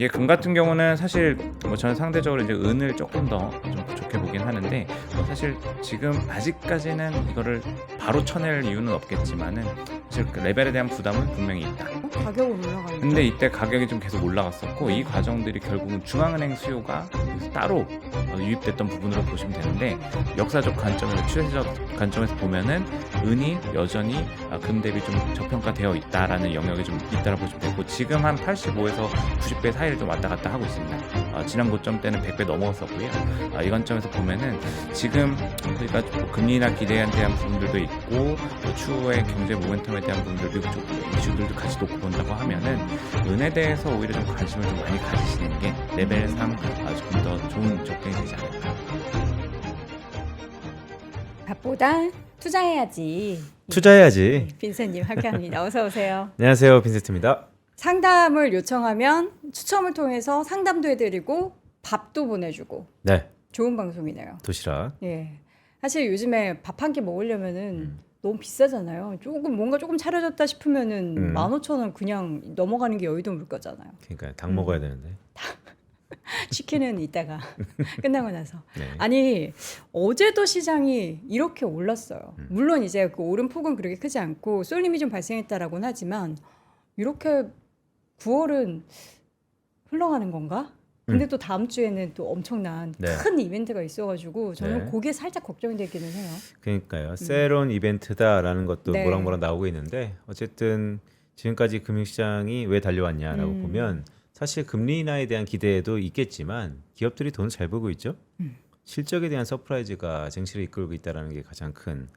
예, 금 같은 경우는 사실 뭐 저는 상대적으로 이제 은을 조금 더 좀 좋게 보긴 하는데 사실 지금 아직까지는 이거를 바로 쳐낼 이유는 없겠지만은 사실 그 레벨에 대한 부담은 분명히 있다. 가격은 올라가니까. 근데 이때 가격이 좀 계속 올라갔었고 이 과정들이 결국은 중앙은행 수요가 따로 유입됐던 부분으로 보시면 되는데 역사적 관점에서 추세적 관점에서 보면은 은이 여전히 금 대비 좀 저평가되어 있다라는 영역이 좀 있다고 보시면 되고 지금 한 85에서 90배 사이를 좀 왔다 갔다 하고 있습니다. 지난 고점 때는 100배 넘어갔었고요. 이 관점에서 보면은 지금 우리가 금리 인하 기대에 대한 부분들도 있고 또 추후의 경제 모멘텀에 대한 부분들 미국 쪽 이슈들도 같이 놓고 본다고 하면은 은에 대해서 오히려 좀 관심을 좀 많이 가지시는 게 레벨 3 조금 더 좋은 접근이 되지 않을까. 밥보다 투자해야지. 투자해야지. 빈센님 함께합니다. 어서 오세요. 안녕하세요, 빈세트입니다. 상담을 요청하면 추첨을 통해서 상담도 해드리고 밥도 보내주고 네, 좋은 방송이네요. 도시락. 예. 사실 요즘에 밥 한 끼 먹으려면은 너무 비싸잖아요. 뭔가 조금 차려졌다 싶으면은 15,000원 그냥 넘어가는 게 여의도 물가잖아요. 그러니까 닭 먹어야 되는데. 치킨은 이따가 끝나고 나서. 네. 아니 어제도 시장이 이렇게 올랐어요. 물론 이제 그 오른 폭은 그렇게 크지 않고 쏠림이 좀 발생했다라고는 하지만 이렇게 9월은 흘러가는 건가? 근데 또 다음 주에는 또 엄청난 네. 큰 이벤트가 있어가지고 저는 네. 그게 살짝 걱정이 되기는 해요. 그러니까요. 세론 이벤트다라는 것도 네. 모락모락 나오고 있는데 어쨌든 지금까지 금융시장이 왜 달려왔냐라고 보면 사실 금리 인하에 대한 기대도 있겠지만 기업들이 돈을 잘 벌고 있죠. 실적에 대한 서프라이즈가 증시를 이끌고 있다는 게 가장 큰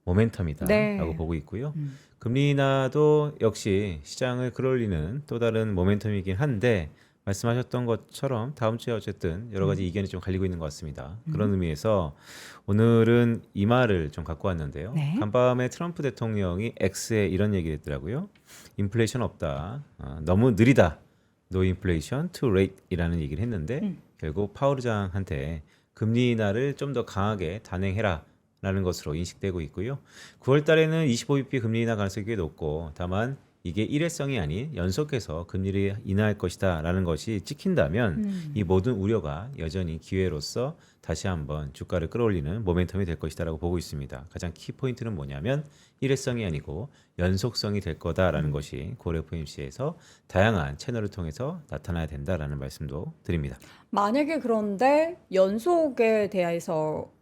모멘텀이다라고 네. 보고 있고요. 금리 인하도 역시 시장을 끌어올리는 또 다른 모멘텀이긴 한데 말씀하셨던 것처럼 다음 주에 어쨌든 여러 가지 이견이 좀 갈리고 있는 것 같습니다. 그런 의미에서 오늘은 이 말을 좀 갖고 왔는데요. 네. 간밤에 트럼프 대통령이 X에 이런 얘기를 했더라고요. 인플레이션 없다. 너무 느리다. No inflation, too late이라는 얘기를 했는데 결국 파월 의장한테 금리 인하를 좀 더 강하게 단행해라. 라는 것으로 인식되고 있고요. 9월 달에는 25bp 금리 인하 가능성이 꽤 높고 다만 이게 일회성이 아닌 연속해서 금리를 인하할 것이다 라는 것이 찍힌다면 이 모든 우려가 여전히 기회로서 다시 한번 주가를 끌어올리는 모멘텀이 될 것이다 라고 보고 있습니다. 가장 키포인트는 뭐냐면 일회성이 아니고 연속성이 될 거다라는 것이 고려 FOMC에서 다양한 채널을 통해서 나타나야 된다라는 말씀도 드립니다. 만약에 그런데 연속에 대해서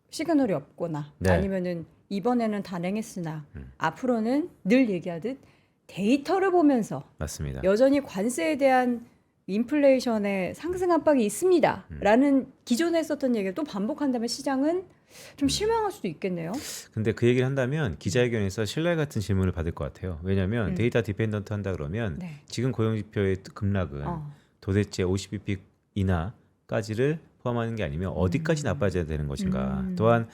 시그널이 없거나 네. 아니면은 이번에는 단행했으나 앞으로는 늘 얘기하듯 데이터를 보면서 맞습니다. 여전히 관세에 대한 인플레이션의 상승 압박이 있습니다. 라는 기존에 했었던 얘기를 또 반복한다면 시장은 좀 실망할 수도 있겠네요. 근데 그 얘기를 한다면 기자회견에서 신뢰 같은 질문을 받을 것 같아요. 왜냐하면 데이터 디펜던트 한다 그러면 네. 지금 고용지표의 급락은 도대체 50bp 인하까지를 포함하는 게 아니면 어디까지 나빠져야 되는 것인가. 또한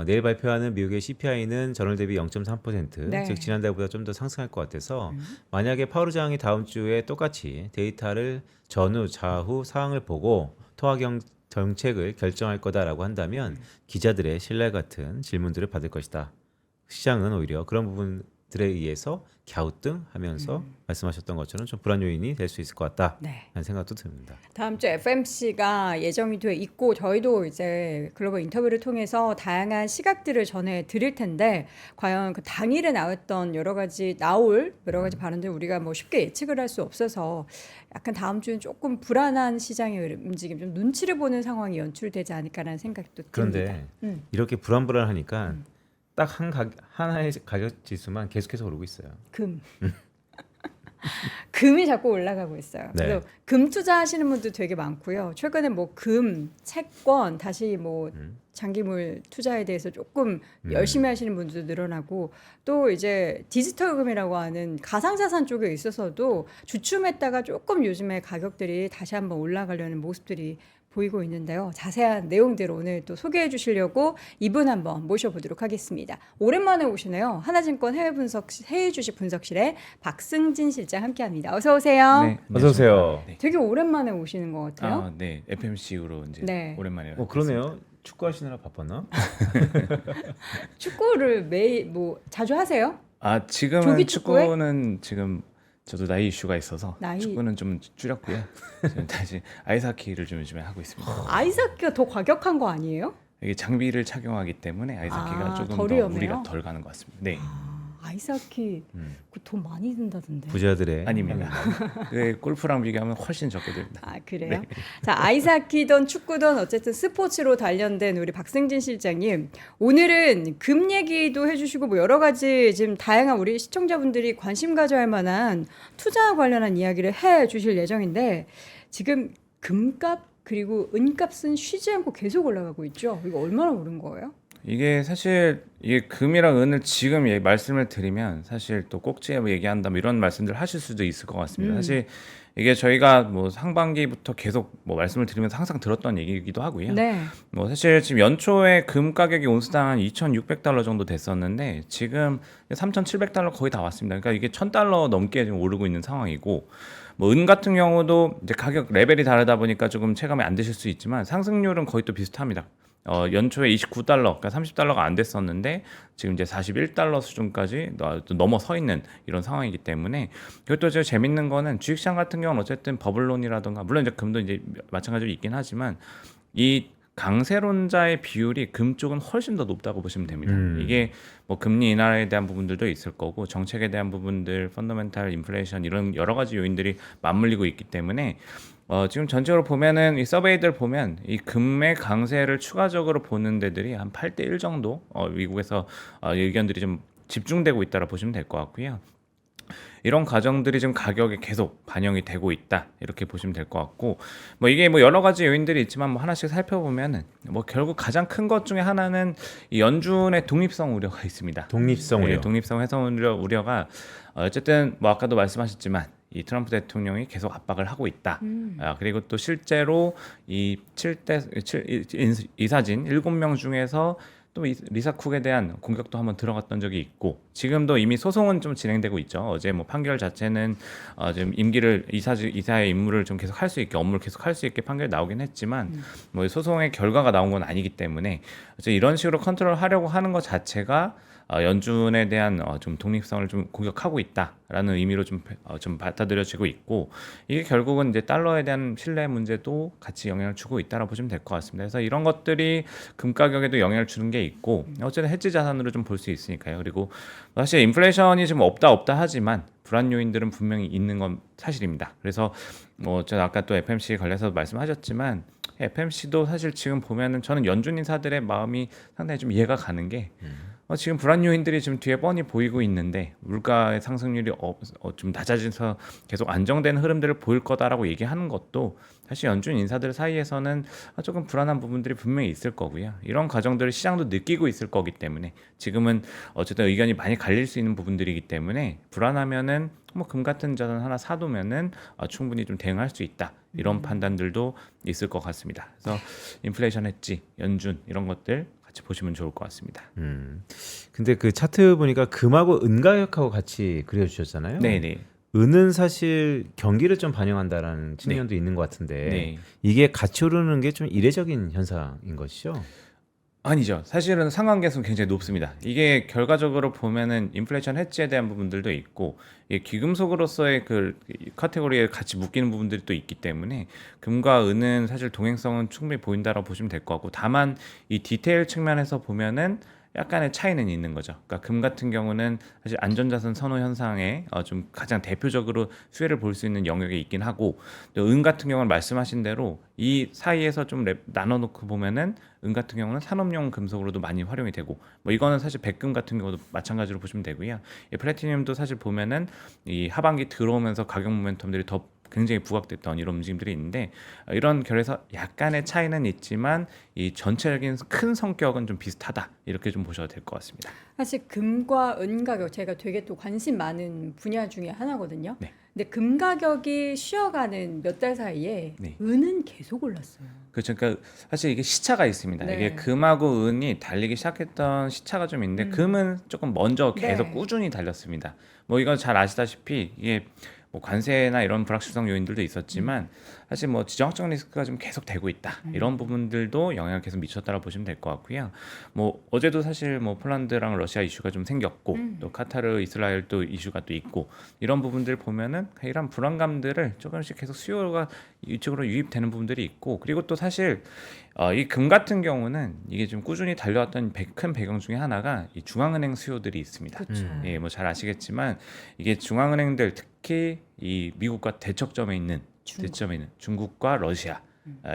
내일 발표하는 미국의 CPI는 전월 대비 0.3%, 네. 즉 지난달보다 좀 더 상승할 것 같아서 만약에 파월 의장이 다음 주에 똑같이 데이터를 전후 좌우 상황을 보고 통화 정책을 결정할 거다라고 한다면 기자들의 신뢰 같은 질문들을 받을 것이다. 시장은 오히려 그런 부분들에 의해서 갸우뚱하면서 말씀하셨던 것처럼 좀 불안 요인이 될 수 있을 것 같다라는 네. 생각도 듭니다. 다음 주 FMC가 예정이 돼 있고 저희도 이제 글로벌 인터뷰를 통해서 다양한 시각들을 전해 드릴 텐데 과연 그 당일에 나올 여러 가지 발언들 우리가 뭐 쉽게 예측을 할 수 없어서 약간 다음 주는 조금 불안한 시장의 움직임, 좀 눈치를 보는 상황이 연출되지 않을까라는 생각도 듭니다. 그런데 이렇게 불안불안하니까 딱 하나의 가격 지수만 계속해서 오르고 있어요. 금. 금이 자꾸 올라가고 있어요. 네. 그래서 금 투자하시는 분들 되게 많고요. 최근에 뭐 금, 채권, 다시 뭐 장기물 투자에 대해서 조금 열심히 하시는 분들도 늘어나고 또 이제 디지털금이라고 하는 가상자산 쪽에 있어서도 주춤했다가 조금 요즘에 가격들이 다시 한번 올라가려는 모습들이 보이고 있는데요. 자세한 내용들을 오늘 또 소개해 주시려고 이분 한번 모셔보도록 하겠습니다. 오랜만에 오시네요. 하나증권 해외 주식 분석실의 박승진 실장 함께합니다. 어서 오세요. 네, 어서 오세요. 네. 되게 오랜만에 오시는 것 같아요. 네. FMC 이후로 이제 네. 오랜만에. 그러네요. 축구하시느라 바빴나? 축구를 매일 뭐 자주 하세요? 지금은 조기 축구에? 축구는 지금 저도 나이 이슈가 있어서 나이- 축구는 좀 줄였고요. 저는 다시 아이스하키를 좀 요즘에 하고 있습니다. 아이스하키가 더 과격한 거 아니에요? 이게 장비를 착용하기 때문에 아이스하키가 아, 조금 덜 더 위험해요? 무리가 덜 가는 것 같습니다. 네, 아이스하키 그 돈 많이 든다던데. 부자들의 아닙니다. 그 골프랑 비교하면 훨씬 적게 됩니다. 아 그래요? 자 아이스하키든 축구든 어쨌든 스포츠로 단련된 우리 박승진 실장님 오늘은 금 얘기도 해주시고 뭐 여러 가지 지금 다양한 우리 시청자분들이 관심 가져야 할 만한 투자와 관련한 이야기를 해주실 예정인데 지금 금값 그리고 은값은 쉬지 않고 계속 올라가고 있죠. 이거 얼마나 오른 거예요? 이게 사실 이게 금이랑 은을 지금 말씀을 드리면 사실 또 꼭지에 뭐 얘기한다 이런 말씀들 하실 수도 있을 것 같습니다. 사실 이게 저희가 뭐 상반기부터 계속 뭐 말씀을 드리면서 항상 들었던 얘기이기도 하고요. 네. 뭐 사실 지금 연초에 금 가격이 온스당 한 2,600달러 정도 됐었는데 지금 3,700달러 거의 다 왔습니다. 그러니까 이게 1,000달러 넘게 지금 오르고 있는 상황이고 뭐 은 같은 경우도 이제 가격 레벨이 다르다 보니까 조금 체감이 안 되실 수 있지만 상승률은 거의 또 비슷합니다. 연초에 29달러, 그러니까 30달러가 안 됐었는데 지금 이제 41달러 수준까지 넘어서 있는 이런 상황이기 때문에 그것도 이제 재밌는 거는 주식시장 같은 경우는 어쨌든 버블론이라든가 물론 이제 금도 이제 마찬가지로 있긴 하지만 이 강세론자의 비율이 금 쪽은 훨씬 더 높다고 보시면 됩니다. 이게 뭐 금리 인하에 대한 부분들도 있을 거고 정책에 대한 부분들, 펀더멘탈 인플레이션 이런 여러 가지 요인들이 맞물리고 있기 때문에 지금 전체적으로 보면은 이 서베이들 보면 이 금의 강세를 추가적으로 보는 데들이 한 8대1 정도 미국에서 의견들이 좀 집중되고 있다라 보시면 될 것 같고요. 이런 과정들이 지금 가격에 계속 반영이 되고 있다 이렇게 보시면 될 것 같고 뭐 이게 뭐 여러 가지 요인들이 있지만 뭐 하나씩 살펴보면은 뭐 결국 가장 큰 것 중에 하나는 이 연준의 독립성 우려가 있습니다. 독립성 우려. 네, 독립성 훼손 우려가 어쨌든 뭐 아까도 말씀하셨지만 이 트럼프 대통령이 계속 압박을 하고 있다. 그리고 또 실제로 이 7대 이사진 7명 중에서 또 리사 쿡에 대한 공격도 한번 들어갔던 적이 있고 지금도 이미 소송은 좀 진행되고 있죠. 어제 뭐 판결 자체는 지금 임기를 이사의 임무를 좀 계속 할 수 있게 업무를 계속 할 수 있게 판결이 나오긴 했지만 뭐 소송의 결과가 나온 건 아니기 때문에 이런 식으로 컨트롤하려고 하는 것 자체가 연준에 대한 좀 독립성을 좀 공격하고 있다라는 의미로 좀 받아들여지고 있고 이게 결국은 이제 달러에 대한 신뢰 문제도 같이 영향을 주고 있다라고 보시면 될 것 같습니다. 그래서 이런 것들이 금 가격에도 영향을 주는 게 있고 어쨌든 헤지 자산으로 좀 볼 수 있으니까요. 그리고 사실 인플레이션이 지금 없다 하지만 불안 요인들은 분명히 있는 건 사실입니다. 그래서 뭐 제가 아까 또 FMC 관련해서 말씀하셨지만 FMC도 사실 지금 보면은 저는 연준 인사들의 마음이 상당히 좀 이해가 가는 게 지금 불안 요인들이 지금 뒤에 뻔히 보이고 있는데 물가의 상승률이 좀 낮아져서 계속 안정된 흐름들을 보일 거다라고 얘기하는 것도 사실 연준 인사들 사이에서는 조금 불안한 부분들이 분명히 있을 거고요. 이런 과정들을 시장도 느끼고 있을 거기 때문에 지금은 어쨌든 의견이 많이 갈릴 수 있는 부분들이기 때문에 불안하면은 뭐 금 같은 자산 하나 사두면은 충분히 좀 대응할 수 있다. 이런 판단들도 있을 것 같습니다. 그래서 인플레이션 했지, 연준 이런 것들 같이 보시면 좋을 것 같습니다. 근데 그 차트 보니까 금하고 은 가격하고 같이 그려주셨잖아요. 네네. 은은 사실 경기를 좀 반영한다라는 측면도 있는 것 같은데 네. 이게 같이 오르는 게 좀 이례적인 현상인 것이죠. 아니죠. 사실은 상관계수는 굉장히 높습니다. 이게 결과적으로 보면은 인플레이션 해지에 대한 부분들도 있고 이게 귀금속으로서의 그 카테고리에 같이 묶이는 부분들이 또 있기 때문에 금과 은은 사실 동행성은 충분히 보인다라고 보시면 될 것 같고 다만 이 디테일 측면에서 보면은 약간의 차이는 있는 거죠. 그러니까 금 같은 경우는 사실 안전자산 선호 현상에 좀 가장 대표적으로 수혜를 볼 수 있는 영역에 있긴 하고 또 은 같은 경우는 말씀하신 대로 이 사이에서 좀 나눠놓고 보면은 은 같은 경우는 산업용 금속으로도 많이 활용이 되고 뭐 이거는 사실 백금 같은 경우도 마찬가지로 보시면 되고요. 이 플래티늄도 사실 보면은 이 하반기 들어오면서 가격 모멘텀들이 더 굉장히 부각됐던 이런 움직임들이 있는데 이런 결에서 약간의 차이는 있지만 이 전체적인 큰 성격은 좀 비슷하다 이렇게 좀 보셔도 될 것 같습니다. 사실 금과 은 가격 제가 되게 또 관심 많은 분야 중에 하나거든요. 네. 근데 금 가격이 쉬어가는 몇 달 사이에 네. 은은 계속 올랐어요. 그렇죠. 그러니까 사실 이게 시차가 있습니다. 네. 이게 금하고 은이 달리기 시작했던 시차가 좀 있는데 금은 조금 먼저 계속 네. 꾸준히 달렸습니다. 뭐 이건 잘 아시다시피 이게 뭐 관세나 이런 불확실성 요인들도 있었지만 사실 뭐 지정학적 리스크가 좀 계속 되고 있다 이런 부분들도 영향을 계속 미쳤다고 보시면 될 것 같고요. 뭐 어제도 사실 뭐 폴란드랑 러시아 이슈가 좀 생겼고 또 카타르 이스라엘 또 이슈가 또 있고 이런 부분들 보면은 이런 불안감들을 조금씩 계속 수요가 이쪽으로 유입되는 부분들이 있고 그리고 또 사실 이 금 같은 경우는 이게 좀 꾸준히 달려왔던 큰 배경 중에 하나가 이 중앙은행 수요들이 있습니다. 그렇죠. 예, 뭐 잘 아시겠지만 이게 중앙은행들 특히 이 미국과 대척점에 있는 중국과 러시아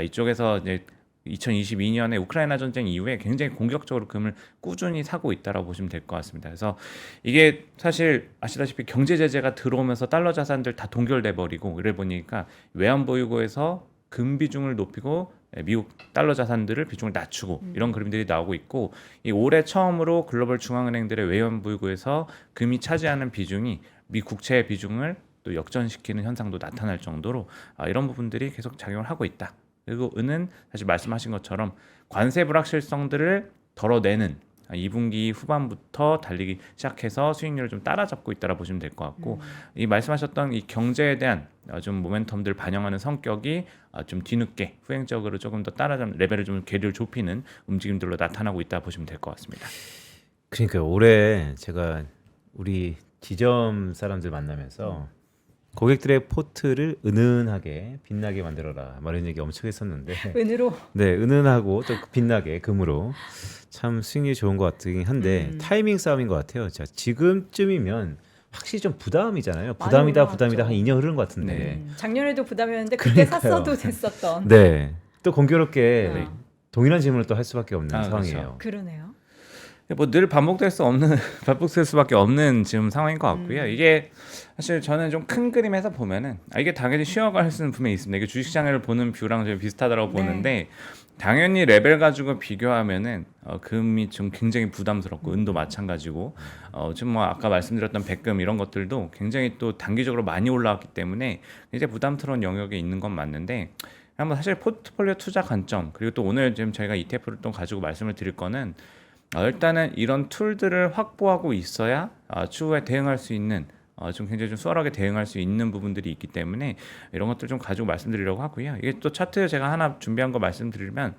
이쪽에서 이제 2022년에 우크라이나 전쟁 이후에 굉장히 공격적으로 금을 꾸준히 사고 있다라고 보시면 될 것 같습니다. 그래서 이게 사실 아시다시피 경제 제재가 들어오면서 달러 자산들 다 동결돼 버리고 이래 보니까 외환 보유고에서 금 비중을 높이고 미국 달러 자산들을 비중을 낮추고 이런 그림들이 나오고 있고 이 올해 처음으로 글로벌 중앙은행들의 외환 보유고에서 금이 차지하는 비중이 미 국채의 비중을 또 역전시키는 현상도 나타날 정도로 이런 부분들이 계속 작용을 하고 있다. 그리고 은은 사실 말씀하신 것처럼 관세 불확실성들을 덜어내는 2분기 후반부터 달리기 시작해서 수익률을 좀 따라잡고 있다라 보시면 될 것 같고 이 말씀하셨던 이 경제에 대한 좀 모멘텀들 반영하는 성격이 좀 뒤늦게 후행적으로 조금 더 따라잡는 레벨을 좀 궤를 좁히는 움직임들로 나타나고 있다 보시면 될 것 같습니다. 그러니까 올해 제가 우리 지점 사람들 만나면서 고객들의 포트를 은은하게 빛나게 만들어라 뭐 이런 얘기 엄청 했었는데 은으로 네 은은하고 또 빛나게 금으로 참 수익률이 좋은 것 같긴 한데 타이밍 싸움인 것 같아요. 자 지금쯤이면 확실히 좀 부담이잖아요. 부담이다 많이 부담이다 한 2년 흐른 것 같은데 네. 작년에도 부담이었는데 그때 그러니까요. 샀어도 됐었던. 네 또 공교롭게 네. 동일한 질문을 또 할 수밖에 없는 그렇죠. 상황이에요. 그러네요. 뭐 늘 반복될 수밖에 없는 지금 상황인 것 같고요. 이게 사실 저는 좀 큰 그림에서 보면은 이게 당연히 쉬어갈 수는 분명히 있습니다. 이게 주식시장을 보는 뷰랑 좀 비슷하다고 보는데 당연히 레벨 가지고 비교하면은 금이 좀 굉장히 부담스럽고 은도 마찬가지고 지금 뭐 아까 말씀드렸던 백금 이런 것들도 굉장히 또 단기적으로 많이 올라왔기 때문에 이제 부담스러운 영역에 있는 건 맞는데 한번 사실 포트폴리오 투자 관점 그리고 또 오늘 지금 저희가 ETF를 또 가지고 말씀을 드릴 거는 일단은 이런 툴들을 확보하고 있어야 추후에 대응할 수 있는 좀 굉장히 좀 수월하게 대응할 수 있는 부분들이 있기 때문에 이런 것들 좀 가지고 말씀드리려고 하고요. 이게 또 차트 제가 하나 준비한 거 말씀드리면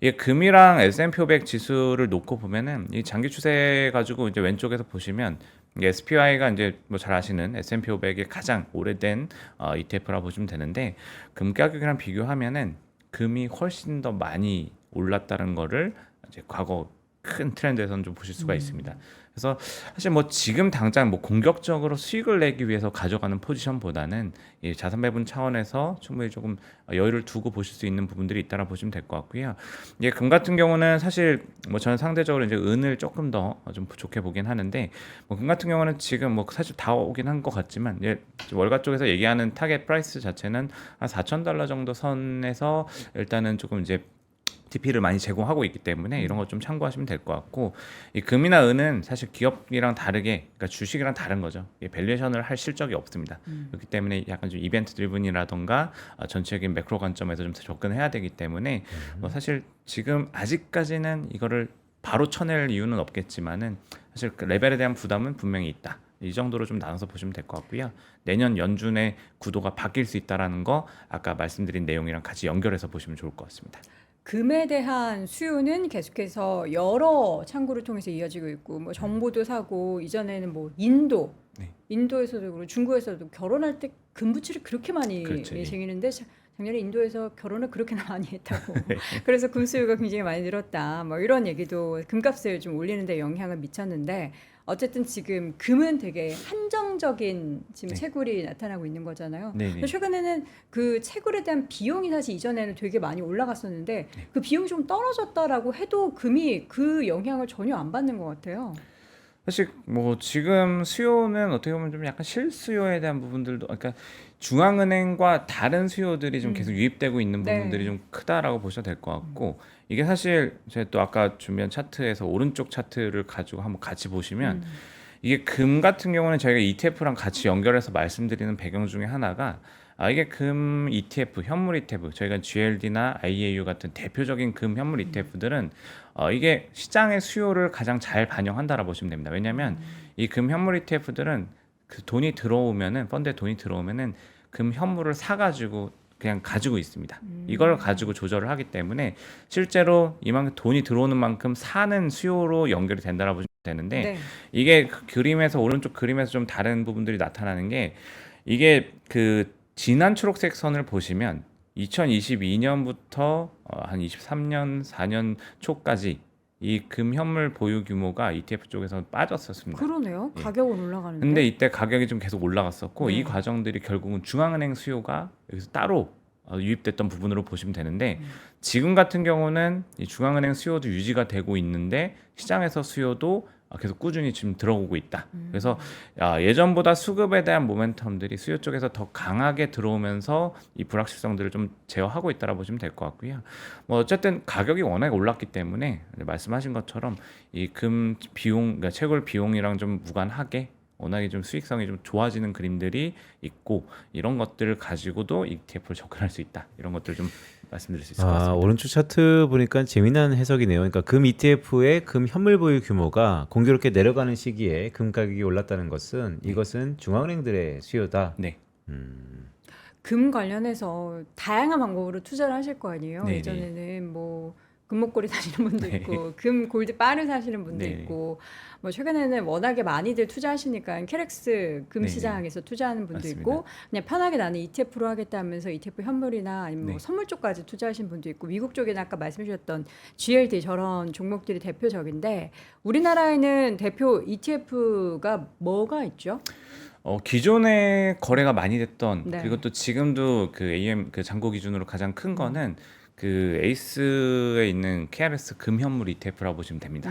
이게 금이랑 S&P 500 지수를 놓고 보면은 이 장기 추세 가지고 이제 왼쪽에서 보시면 이게 SPY가 이제 뭐 잘 아시는 S&P 500의 가장 오래된 ETF라 보시면 되는데 금 가격이랑 비교하면은 금이 훨씬 더 많이 올랐다는 거를 이제 과거 큰 트렌드에서는 좀 보실 수가 있습니다. 그래서 사실 뭐 지금 당장 뭐 공격적으로 수익을 내기 위해서 가져가는 포지션보다는 이 자산 배분 차원에서 충분히 조금 여유를 두고 보실 수 있는 부분들이 있다라 보시면 될 것 같고요. 이게 금 같은 경우는 사실 뭐 저는 상대적으로 이제 은을 조금 더 좀 좋게 보긴 하는데 뭐 금 같은 경우는 지금 뭐 사실 다 오긴 한 것 같지만 이제 월가 쪽에서 얘기하는 타겟 프라이스 자체는 한 $4,000 정도 선에서 일단은 조금 이제 TP를 많이 제공하고 있기 때문에 이런 거 좀 참고하시면 될 것 같고 이 금이나 은은 사실 기업이랑 다르게 그러니까 주식이랑 다른 거죠. 밸류에이션을 할 실적이 없습니다. 그렇기 때문에 약간 좀 이벤트 드리븐이라던가 전체적인 매크로 관점에서 좀 접근해야 되기 때문에 뭐 사실 지금 아직까지는 이거를 바로 쳐낼 이유는 없겠지만은 사실 그 레벨에 대한 부담은 분명히 있다. 이 정도로 좀 나눠서 보시면 될 것 같고요. 내년 연준의 구도가 바뀔 수 있다라는 거 아까 말씀드린 내용이랑 같이 연결해서 보시면 좋을 것 같습니다. 금에 대한 수요는 계속해서 여러 창구를 통해서 이어지고 있고 뭐 정보도 사고 이전에는 뭐 인도에서도 그렇고 중국에서도 결혼할 때 금부치를 그렇게 많이 그렇죠. 쟁이는데 작년에 인도에서 결혼을 그렇게나 많이 했다고 그래서 금 수요가 굉장히 많이 늘었다 뭐 이런 얘기도 금값을 좀 올리는 데 영향을 미쳤는데 어쨌든 지금 금은 되게 한정적인 지금 채굴이 나타나고 있는 거잖아요. 최근에는 그 채굴에 대한 비용이 사실 이전에는 되게 많이 올라갔었는데 그 비용이 좀 떨어졌다라고 해도 금이 그 영향을 전혀 안 받는 것 같아요. 사실 뭐 지금 수요는 어떻게 보면 좀 약간 실수요에 대한 부분들도 그러니까 중앙은행과 다른 수요들이 좀 계속 유입되고 있는 부분들이 좀 크다라고 보셔도 될 것 같고 이게 사실 제가 또 아까 준비한 차트에서 오른쪽 차트를 가지고 한번 같이 보시면 이게 금 같은 경우는 저희가 ETF랑 같이 연결해서 말씀드리는 배경 중에 하나가 이게 금 ETF, 현물 ETF, 저희가 GLD나 IAU 같은 대표적인 금 현물 ETF들은 이게 시장의 수요를 가장 잘 반영한다라고 보시면 됩니다. 왜냐하면 이 금 현물 ETF들은 그 돈이 들어오면은 펀드에 돈이 들어오면은 금 현물을 사가지고 그냥 가지고 있습니다. 이걸 가지고 조절을 하기 때문에 실제로 이만큼 돈이 들어오는 만큼 사는 수요로 연결이 된다라고 보시면 되는데 네. 이게 그 그림에서 오른쪽 그림에서 좀 다른 부분들이 나타나는 게 이게 그 진한 초록색 선을 보시면 2022년부터 한 23년 4년 초까지 이 금 현물 보유 규모가 ETF 쪽에서 빠졌었습니다. 그러네요. 예. 가격은 올라가는데. 근데 이때 가격이 좀 계속 올라갔었고 네. 이 과정들이 결국은 중앙은행 수요가 여기서 따로 유입됐던 부분으로 보시면 되는데 지금 같은 경우는 이 중앙은행 수요도 유지가 되고 있는데 시장에서 수요도 계속 꾸준히 지금 들어오고 있다. 그래서 예전보다 수급에 대한 모멘텀들이 수요 쪽에서 더 강하게 들어오면서 이 불확실성들을 좀 제어하고 있다라고 보시면 될 것 같고요. 뭐 어쨌든 가격이 워낙 올랐기 때문에 말씀하신 것처럼 이 금 비용, 그러니까 채굴 비용이랑 좀 무관하게 워낙에 좀 수익성이 좀 좋아지는 그림들이 있고 이런 것들을 가지고도 ETF를 접근할 수 있다. 이런 것들 좀 말씀드릴 수 있을 것 같습니다. 오른쪽 차트 보니까 재미난 해석이네요. 그러니까 금 ETF의 금 현물 보유 규모가 공교롭게 내려가는 시기에 금 가격이 올랐다는 것은 이것은 중앙은행들의 수요다. 네. 금 관련해서 다양한 방법으로 투자를 하실 거 아니에요. 네네. 예전에는 뭐 금목걸이 사시는 분도 네. 있고 금 골드 바를 사시는 분도 네네. 있고 뭐 최근에는 워낙에 많이들 투자하시니까 캐렉스 금 네네. 시장에서 투자하는 분도 맞습니다. 있고 그냥 편하게 나는 ETF로 하겠다 하면서 ETF 현물이나 아니면 뭐 네. 선물 쪽까지 투자하신 분도 있고 미국 쪽에는 아까 말씀해 주셨던 GLD 저런 종목들이 대표적인데 우리나라에는 대표 ETF가 뭐가 있죠? 기존에 거래가 많이 됐던 네. 그리고 또 지금도 그 AM 그 잔고 기준으로 가장 큰 거는 그 에이스에 있는 KRS 금 현물 ETF라고 보시면 됩니다.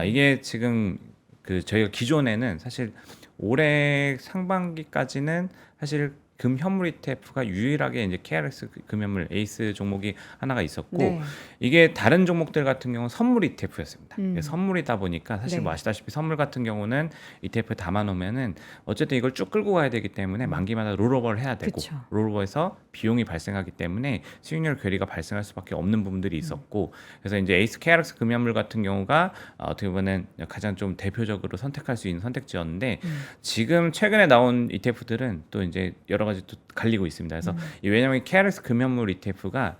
이게 지금 그 저희가 기존에는 사실 올해 상반기까지는 사실 금 현물 ETF가 유일하게 이제 KRS 금 현물 에이스 종목이 하나가 있었고 네. 이게 다른 종목들 같은 경우는 선물 ETF였습니다. 음. 선물이다 보니까 사실 네. 뭐 아시다시피 선물 같은 경우는 ETF에 담아놓으면은 어쨌든 이걸 쭉 끌고 가야 되기 때문에 만기마다 롤오버를 해야 되고 그쵸. 롤오버에서 비용이 발생하기 때문에 수익률 괴리가 발생할 수밖에 없는 부분들이 있었고 그래서 이제 에이스 KRX 금연물 같은 경우가 어떻게 보면 가장 좀 대표적으로 선택할 수 있는 선택지였는데 지금 최근에 나온 ETF들은 또 이제 여러 가지 또 갈리고 있습니다. 그래서 왜냐하면 KRX 금연물 ETF가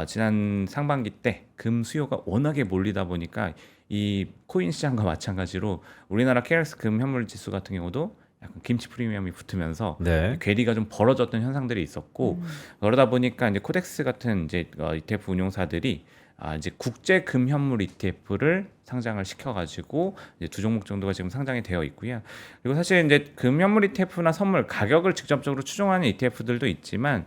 지난 상반기 때 금 수요가 워낙에 몰리다 보니까 이 코인 시장과 마찬가지로 우리나라 KRX 금 현물 지수 같은 경우도 약간 김치 프리미엄이 붙으면서 네. 괴리가 좀 벌어졌던 현상들이 있었고 그러다 보니까 이제 코덱스 같은 이제 ETF 운용사들이 이제 국제 금 현물 ETF를 상장을 시켜가지고 이제 두 종목 정도가 지금 상장이 되어 있고요. 그리고 사실 이제 금 현물 ETF나 선물 가격을 직접적으로 추종하는 ETF들도 있지만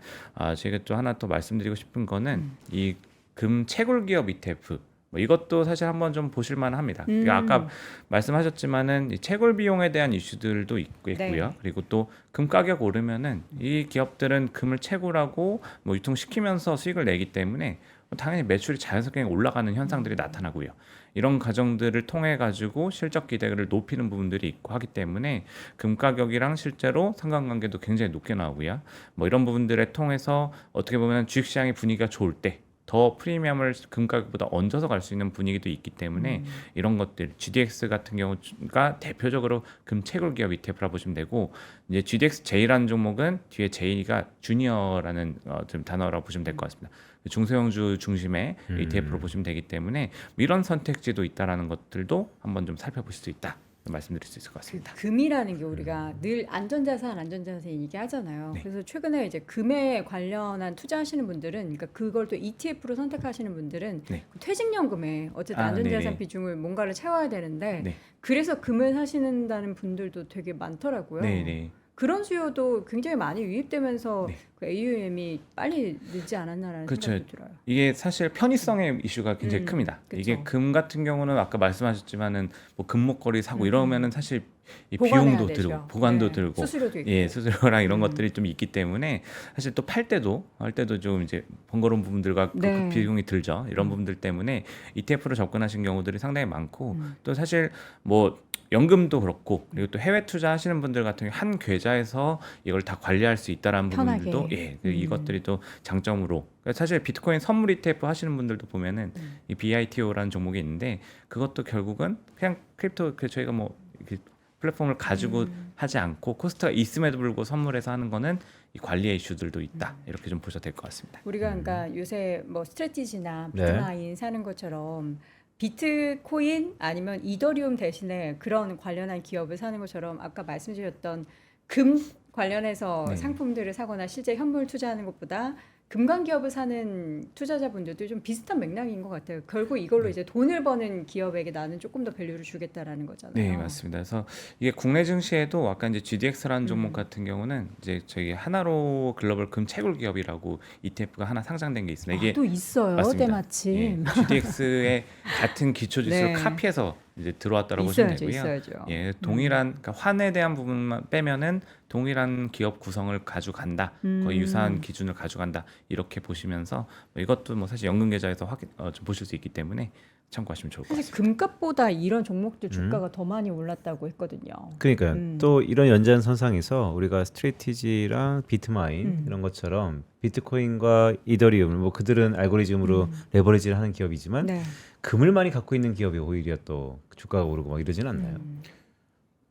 제가 또 하나 또 말씀드리고 싶은 거는 이 금 채굴 기업 ETF 뭐 이것도 사실 한번 좀 보실 만합니다. 그러니까 아까 말씀하셨지만은 이 채굴 비용에 대한 이슈들도 있고요. 네. 그리고 또 금 가격 오르면은 이 기업들은 금을 채굴하고 뭐 유통시키면서 수익을 내기 때문에 당연히 매출이 자연스럽게 올라가는 현상들이 나타나고요. 이런 과정들을 통해 가지고 실적 기대를 높이는 부분들이 있고 하기 때문에 금 가격이랑 실제로 상관관계도 굉장히 높게 나오고요. 뭐 이런 부분들을 통해서 어떻게 보면 주식시장의 분위기가 좋을 때 더 프리미엄을 금 가격보다 얹어서 갈 수 있는 분위기도 있기 때문에 이런 것들 GDX 같은 경우가 대표적으로 금 채굴 기업 ETF라 보시면 되고 이제 GDX J라는 종목은 뒤에 J가 주니어라는 좀 단어라고 보시면 될 것 같습니다. 중소형주 중심의 ETF로 보시면 되기 때문에 이런 선택지도 있다라는 것들도 한번 좀 살펴보실 수 있다. 말씀드릴 수 있을 것 같습니다. 금이라는 게 우리가 늘 안전자산 얘기하잖아요. 네. 그래서 최근에 이제 금에 관련한 투자하시는 분들은, 그러니까 그걸 또 ETF로 선택하시는 분들은 네. 그 퇴직연금에 어쨌든 안전자산 네네. 비중을 뭔가를 채워야 되는데 네. 그래서 금을 사시는다는 분들도 되게 많더라고요. 네네. 그런 수요도 굉장히 많이 유입되면서 네. 그 AUM이 빨리 늘지 않았나라는 그렇죠. 생각이 들어요. 이게 사실 편의성의 이슈가 굉장히 큽니다. 그쵸. 이게 금 같은 경우는 아까 말씀하셨지만은 뭐 금목걸이 사고 이러면은 사실 이 보관해야 비용도 되죠. 들고 보관도 네. 들고 수수료도 있고. 예, 수수료랑 이런 것들이 좀 있기 때문에 사실 또 팔 때도 할 때도 좀 이제 번거로운 부분들과 네. 그 비용이 들죠. 이런 부분들 때문에 ETF로 접근하신 경우들이 상당히 많고 또 사실 뭐 연금도 그렇고 그리고 또 해외 투자하시는 분들 같은 경우 한 계좌에서 이걸 다 관리할 수 있다라는 편하게. 부분들도 이것들이 또 장점으로 그러니까 사실 비트코인 선물 ETF 하시는 분들도 보면은 이 BITO라는 종목이 있는데 그것도 결국은 그냥 크립토 그 저희가 뭐 이렇게 플랫폼을 가지고 하지 않고 코스트가 있음에도 불구하고 선물해서 하는 거는 이 관리의 이슈들도 있다. 이렇게 좀 보셔도 될 것 같습니다. 우리가 그러니까 요새 뭐 스트레티지나 네. 비트마인 사는 것처럼 비트코인 아니면 이더리움 대신에 그런 관련한 기업을 사는 것처럼 아까 말씀드렸던 금 관련해서 네. 상품들을 사거나 실제 현물 투자하는 것보다 금관 기업을 사는 투자자분들도 좀 비슷한 맥락인 것 같아요. 결국 이걸로 이제 돈을 버는 기업에게 나는 조금 더 밸류를 주겠다라는 거잖아요. 네, 맞습니다. 그래서 이게 국내 증시에도 아까 이제 GDX라는 종목 같은 경우는 이제 저희 하나로 글로벌 금 채굴 기업이라고 ETF가 하나 상장된 게 있습니다. 이게 또 있어요. 맞습니다. 때마침. GDX의 같은 기초 지수를 네. 카피해서 이제 들어왔다고 보시면 있어야죠, 되고요. 있어야죠. 예, 동일한 그러니까 환에 대한 부분만 빼면은 동일한 기업 구성을 가져간다. 거의 유사한 기준을 가져간다. 이렇게 보시면서 뭐 이것도 뭐 사실 연금 계좌에서 확인 좀 보실 수 있기 때문에 참고하시면 좋을 것 사실 같습니다. 금값보다 이런 종목들 주가가 더 많이 올랐다고 했거든요. 그러니까요. 또 이런 연장선상에서 우리가 스트레티지랑 비트마인 이런 것처럼 비트코인과 이더리움 뭐 그들은 알고리즘으로 레버리지를 하는 기업이지만 네. 금을 많이 갖고 있는 기업이 오히려 또 주가가 오르고 막 이러진 않나요?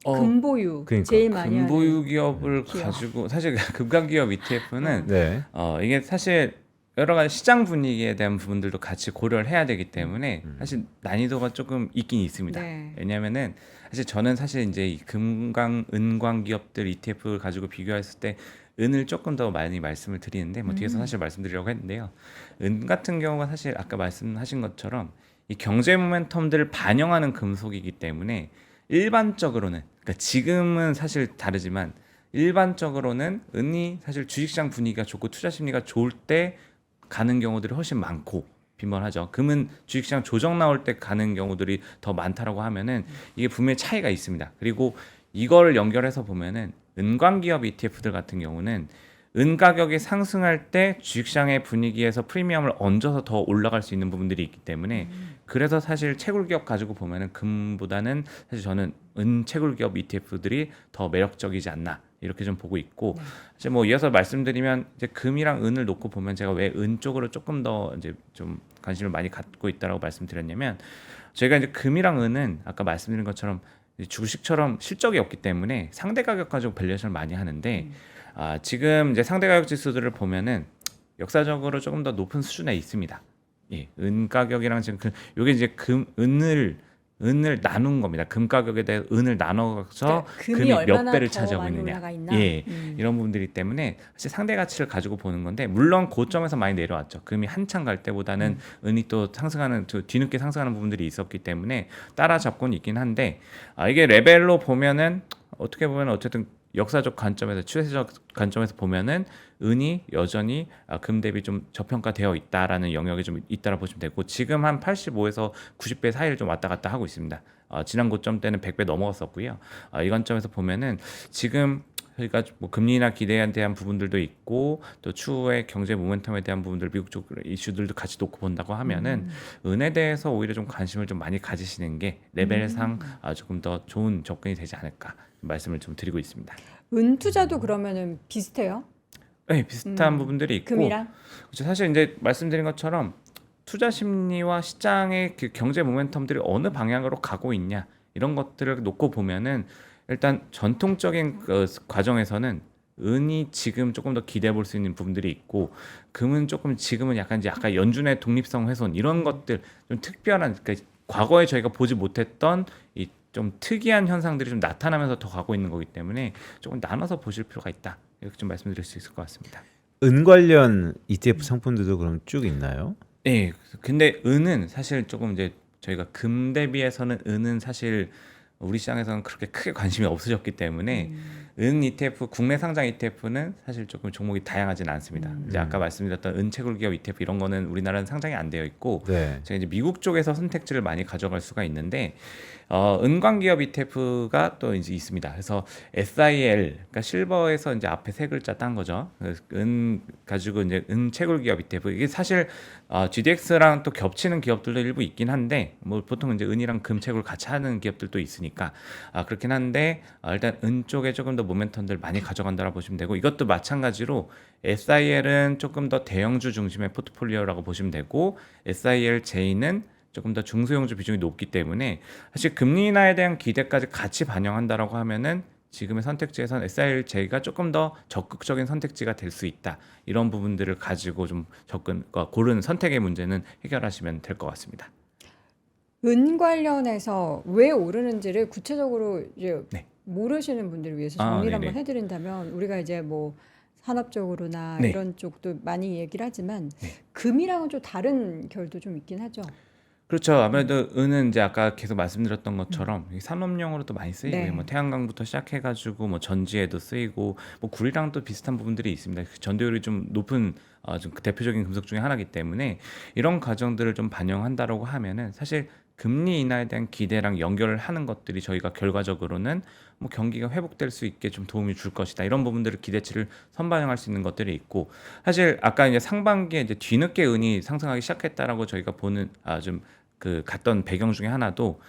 금보유 그러니까, 제일 많이 금보유 하는 기업을 기업. 가지고 사실 금강 기업 ETF는 네. 이게 사실 여러 가지 시장 분위기에 대한 부분들도 같이 고려를 해야 되기 때문에 사실 난이도가 조금 있긴 있습니다. 네. 왜냐하면은 사실 저는 사실 이제 이 금광, 은광 기업들 ETF를 가지고 비교했을 때 은을 조금 더 많이 말씀을 드리는데 뭐 뒤에서 사실 말씀드리려고 했는데요. 은 같은 경우가 사실 아까 말씀하신 것처럼 이 경제 모멘텀들을 반영하는 금속이기 때문에 일반적으로는 그러니까 지금은 사실 다르지만 일반적으로는 은이 사실 주식시장 분위기가 좋고 투자 심리가 좋을 때 가는 경우들이 훨씬 많고 빈번하죠. 금은 주식시장 조정 나올 때 가는 경우들이 더 많다라고 하면은 이게 분명히 차이가 있습니다. 그리고 이걸 연결해서 보면은 은광기업 ETF들 같은 경우는 은 가격이 상승할 때 주식시장의 분위기에서 프리미엄을 얹어서 더 올라갈 수 있는 부분들이 있기 때문에 그래서 사실 채굴기업 가지고 보면은 금보다는 사실 저는 은 채굴기업 ETF들이 더 매력적이지 않나 이렇게 좀 보고 있고 이제 뭐 이어서 말씀드리면 이제 금이랑 은을 놓고 보면 제가 왜 은 쪽으로 조금 더 이제 좀 관심을 많이 갖고 있다라고 말씀드렸냐면 저희가 이제 금이랑 은은 아까 말씀드린 것처럼 주식처럼 실적이 없기 때문에 상대 가격 가지고 밸류에이션을 많이 하는데 지금 이제 상대 가격 지수들을 보면은 역사적으로 조금 더 높은 수준에 있습니다. 예, 은 가격이랑 지금 요게 이제 은을 나눈 겁니다. 금 가격에 대해 은을 나눠서 금이 몇 얼마나 배를 더 차지하고 많이 있느냐. 올라가 있나? 예, 이런 부분들이 때문에 사실 상대 가치를 가지고 보는 건데 물론 고점에서 많이 내려왔죠. 금이 한창 갈 때보다는 은이 또 상승하는 뒤늦게 상승하는 부분들이 있었기 때문에 따라잡고는 있긴 한데 이게 레벨로 보면은 어떻게 보면 어쨌든 역사적 관점에서 추세적 관점에서 보면은 은이 여전히 금 대비 좀 저평가되어 있다라는 영역이 좀 있다라 보시면 되고 지금 한 85에서 90배 사이를 좀 왔다 갔다 하고 있습니다. 지난 고점 때는 100배 넘어갔었고요. 이 관점에서 보면은 지금 저희가 뭐 금리나 기대에 대한 부분들도 있고 또 추후의 경제 모멘텀에 대한 부분들 미국 쪽 이슈들도 같이 놓고 본다고 하면은 은에 대해서 오히려 좀 관심을 좀 많이 가지시는 게 레벨상 조금 더 좋은 접근이 되지 않을까 말씀을 좀 드리고 있습니다. 은 투자도 그러면은 비슷해요? 네, 비슷한 부분들이 있고 금이랑? 그렇죠. 사실 이제 말씀드린 것처럼 투자 심리와 시장의 그 경제 모멘텀들이 어느 방향으로 가고 있냐 이런 것들을 놓고 보면은 일단 전통적인 그 과정에서는 은이 지금 조금 더 기대해 볼 수 있는 부분들이 있고 금은 조금 지금은 약간 이제 아까 연준의 독립성 훼손 이런 것들 좀 특별한 그러니까 과거에 저희가 보지 못했던 이 좀 특이한 현상들이 좀 나타나면서 더 가고 있는 거기 때문에 조금 나눠서 보실 필요가 있다 이렇게 좀 말씀드릴 수 있을 것 같습니다. 은 관련 ETF 상품들도 그럼 쭉 있나요? 네, 근데 은은 사실 조금 이제 저희가 금 대비해서는 은은 사실 우리 시장에서는 그렇게 크게 관심이 없으셨기 때문에 은 ETF, 국내 상장 ETF는 사실 조금 종목이 다양하지는 않습니다. 이제 아까 말씀드렸던 은채굴 기업 ETF 이런 거는 우리나라는 상장이 안 되어 있고 네. 제가 이제 미국 쪽에서 선택지를 많이 가져갈 수가 있는데 은광 기업 ETF가 또 이제 있습니다. 그래서 SIL, 그러니까 실버에서 이제 앞에 세 글자 딴 거죠. 은 가지고 이제 은채굴 기업 ETF 이게 사실 GDX랑 또 겹치는 기업들도 일부 있긴 한데 뭐 보통 이제 은이랑 금채굴 같이 하는 기업들도 있으니까 그렇긴 한데 일단 은 쪽에 조금 더 모멘텀들 많이 가져간다고 보시면 되고 이것도 마찬가지로 SIL은 조금 더 대형주 중심의 포트폴리오라고 보시면 되고 SIL J는 조금 더 중소형주 비중이 높기 때문에 사실 금리 인하에 대한 기대까지 같이 반영한다라고 하면은 지금의 선택지에선 SRJ가 조금 더 적극적인 선택지가 될 수 있다. 이런 부분들을 가지고 좀 고른 선택의 문제는 해결하시면 될 것 같습니다. 은 관련해서 왜 오르는지를 구체적으로 이제 네. 모르시는 분들을 위해서 아, 정리를 네네. 한번 해드린다면 우리가 이제 뭐 산업적으로나 네. 이런 쪽도 많이 얘기를 하지만 네. 금이랑은 좀 다른 결도 좀 있긴 하죠. 그렇죠. 아무래도 은은 이제 아까 계속 말씀드렸던 것처럼 이 산업용으로도 많이 쓰이고요. 네. 뭐 태양광부터 시작해가지고 뭐 전지에도 쓰이고 뭐 구리랑도 비슷한 부분들이 있습니다. 그 전도율이 좀 높은 좀 대표적인 금속 중에 하나이기 때문에 이런 과정들을 좀 반영한다라고 하면은 사실 금리 인하에 대한 기대랑 연결을 하는 것들이 저희가 결과적으로는 뭐 경기가 회복될 수 있게 좀 도움이 줄 것이다. 이런 부분들을 기대치를 선반영할 수 있는 것들이 있고 사실 아까 이제 상반기에 이제 뒤늦게 은이 상승하기 시작했다라고 저희가 보는 좀 그 갔던 배경 중에 하나도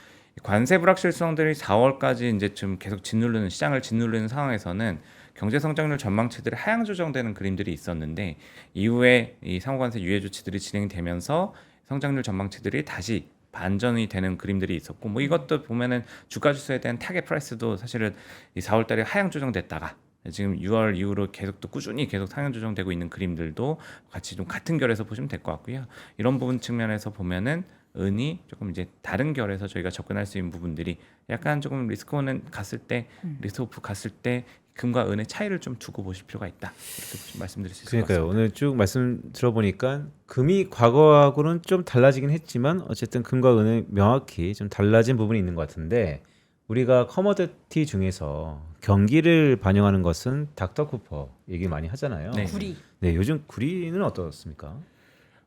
관세 불확실성들이 4월까지 이제 좀 계속 짓누르는 시장을 짓누르는 상황에서는 경제 성장률 전망치들이 하향 조정되는 그림들이 있었는데 이후에 이 상호관세 유예 조치들이 진행되면서 성장률 전망치들이 다시 반전이 되는 그림들이 있었고 뭐 이것도 보면은 주가 지수에 대한 타겟 프라이스도 사실은 이 4월달에 하향 조정됐다가 지금 6월 이후로 계속 또 꾸준히 계속 상향 조정되고 있는 그림들도 같이 좀 같은 결에서 보시면 될 것 같고요. 이런 부분 측면에서 보면은 은이 조금 이제 다른 결에서 저희가 접근할 수 있는 부분들이 약간 조금 리스크온은 갔을 때 리스크오프 갔을 때 금과 은의 차이를 좀 두고 보실 필요가 있다. 이렇게 말씀드릴 수 있을 것 그러니까요. 같습니다. 오늘 쭉 말씀 들어보니까 금이 과거하고는 좀 달라지긴 했지만 어쨌든 금과 은은 명확히 좀 달라진 부분이 있는 것 같은데 우리가 커머디티 중에서 경기를 반영하는 것은 닥터 쿠퍼 얘기 많이 하잖아요. 네. 구리. 네, 요즘 구리는 어떻습니까?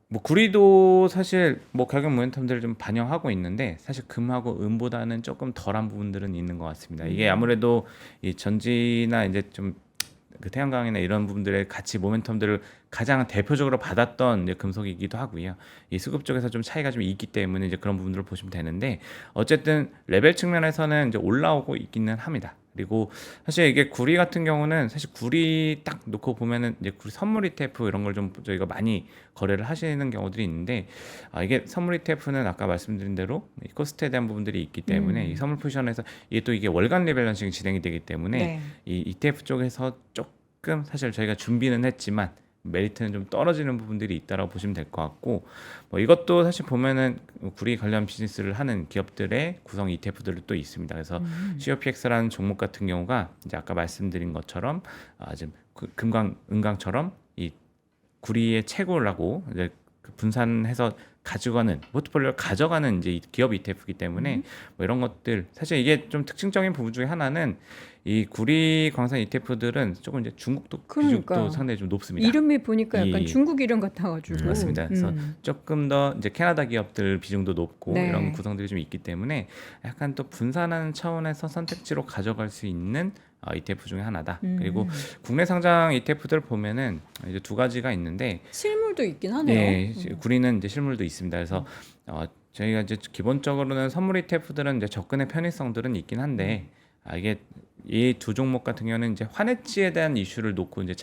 뭐 구리도 사실 뭐 가격 모멘텀들을 좀 반영하고 있는데 사실 금하고 은보다는 조금 덜한 부분들은 있는 것 같습니다. 이게 아무래도 이 전지나 이제 좀 그 태양광이나 이런 부분들의 같이 모멘텀들을 가장 대표적으로 받았던 이제 금속이기도 하고요. 이 수급 쪽에서 좀 차이가 좀 있기 때문에 이제 그런 부분들을 보시면 되는데 어쨌든 레벨 측면에서는 이제 올라오고 있기는 합니다. 그리고 사실 이게 구리 같은 경우는 사실 구리 딱 놓고 보면은 이제 구리 선물 ETF 이런 걸 좀 저희가 많이 거래를 하시는 경우들이 있는데 이게 선물 ETF는 아까 말씀드린 대로 이 코스트에 대한 부분들이 있기 때문에 이 선물 포지션에서 이게 또 이게 월간 리밸런싱이 진행이 되기 때문에 네. 이 ETF 쪽에서 조금 사실 저희가 준비는 했지만 메리트는 좀 떨어지는 부분들이 있다라고 보시면 될 것 같고 뭐 이것도 사실 보면은 구리 관련 비즈니스를 하는 기업들의 구성 ETF들도 또 있습니다. 그래서 COPX라는 종목 같은 경우가 이제 아까 말씀드린 것처럼 지금 금강 은강처럼 이 구리의 채굴하고 이제 그 분산해서 가져가는 포트폴리오를 가져가는 이제 기업 ETF이기 때문에 뭐 이런 것들 사실 이게 좀 특징적인 부분 중에 하나는 이 구리 광산 ETF들은 조금 이제 중국도 비중도 그러니까요. 상당히 좀 높습니다. 이름이 보니까 약간 이- 중국 이름 같아가지고. 맞습니다. 그래서 조금 더 이제 캐나다 기업들 비중도 높고 네. 이런 구성들이 좀 있기 때문에 약간 또 분산하는 차원에서 선택지로 가져갈 수 있는 ETF 중에 하나다. 그리고 국내 상장 ETF들 보면은 이제 두 가지가 있는데 실물도 있긴 하네요. 네, 구리는 이제 실물도 있습니다. 그래서 저희가 이제 기본적으로는 선물 ETF들은 이제 접근의 편의성들은 있긴 한데 이게 이 두 종목 같은 경우는 이제 환해지에 대한 이슈를 놓고 이제